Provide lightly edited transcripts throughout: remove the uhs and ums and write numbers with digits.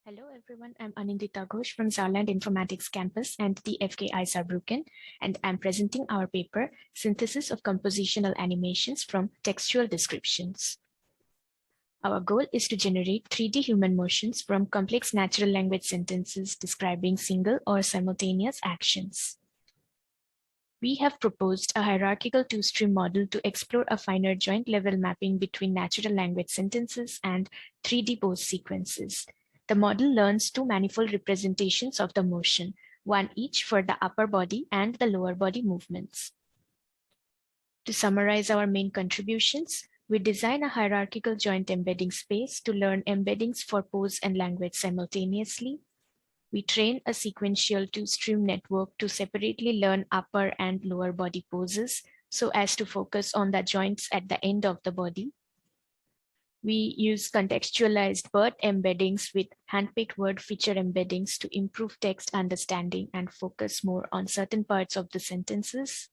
Hello everyone, I'm Anindita Ghosh from Saarland Informatics Campus and the FKI Saarbrücken, and I'm presenting our paper, Synthesis of Compositional Animations from Textual Descriptions. Our goal is to generate 3D human motions from complex natural language sentences describing single or simultaneous actions. We have proposed a hierarchical two-stream model to explore a finer joint level mapping between natural language sentences and 3D pose sequences. The model learns two manifold representations of the motion, one each for the upper body and the lower body movements. To summarize our main contributions, we design a hierarchical joint embedding space to learn embeddings for pose and language simultaneously. We train a sequential two-stream network to separately learn upper and lower body poses so as to focus on the joints at the end of the body. We use contextualized word embeddings with handpicked word feature embeddings to improve text understanding and focus more on certain parts of the sentences.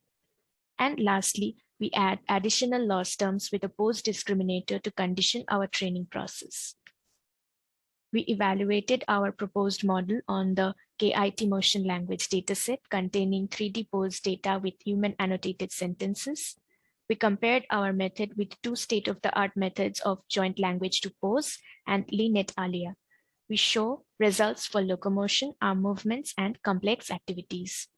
And lastly, we add additional loss terms with a pose discriminator to condition our training process. We evaluated our proposed model on the KIT Motion-Language Dataset containing 3D pose data with human-annotated sentences. We compared our method with two state-of-the-art methods of joint language to pose and Lee et al. We show results for locomotion, arm movements, and complex activities.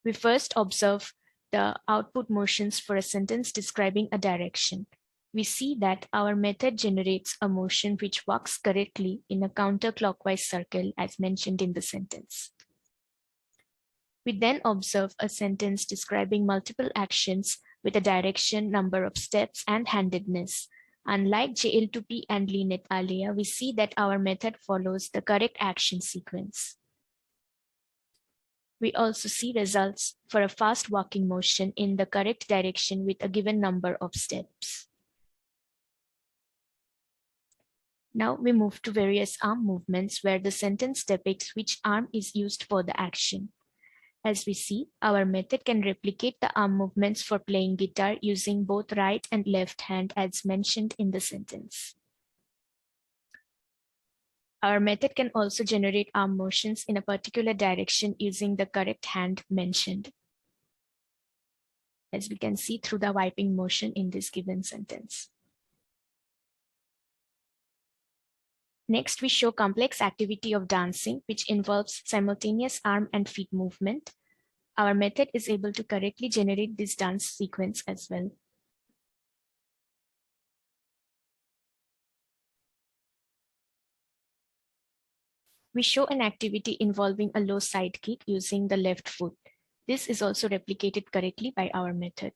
We first observe the output motions for a sentence describing a direction. We see that our method generates a motion which walks correctly in a counterclockwise circle as mentioned in the sentence. We then observe a sentence describing multiple actions with a direction, number of steps, and handedness. Unlike JL2P and Lee et al., we see that our method follows the correct action sequence. We also see results for a fast walking motion in the correct direction with a given number of steps. Now we move to various arm movements where the sentence depicts which arm is used for the action. As we see, our method can replicate the arm movements for playing guitar using both right and left hand as mentioned in the sentence. Our method can also generate arm motions in a particular direction using the correct hand mentioned, as we can see through the wiping motion in this given sentence. Next, we show complex activity of dancing, which involves simultaneous arm and feet movement. Our method is able to correctly generate this dance sequence as well. We show an activity involving a low side kick using the left foot. This is also replicated correctly by our method.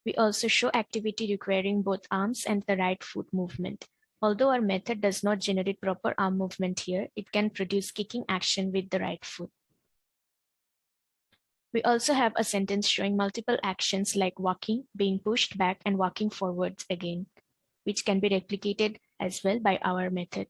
We also show activity requiring both arms and the right foot movement. Although our method does not generate proper arm movement here, it can produce kicking action with the right foot. We also have a sentence showing multiple actions like walking, being pushed back, and walking forwards again, which can be replicated as well by our method.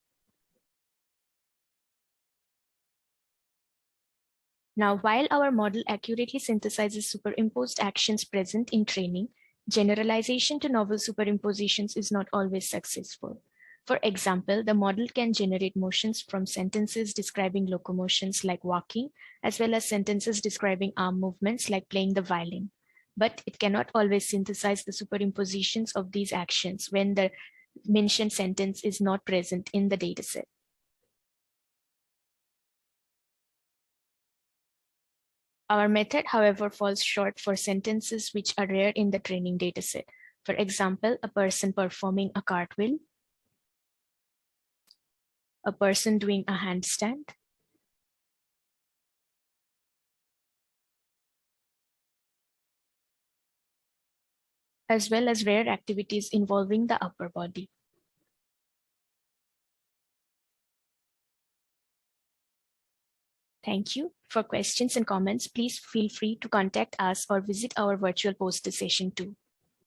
Now, while our model accurately synthesizes superimposed actions present in training, generalization to novel superimpositions is not always successful. For example, the model can generate motions from sentences describing locomotions like walking, as well as sentences describing arm movements like playing the violin. But it cannot always synthesize the superimpositions of these actions when the mentioned sentence is not present in the dataset. Our method, however, falls short for sentences which are rare in the training dataset. For example, a person performing a cartwheel, a person doing a handstand, as well as rare activities involving the upper body. Thank you. For questions and comments, please feel free to contact us or visit our virtual poster session too.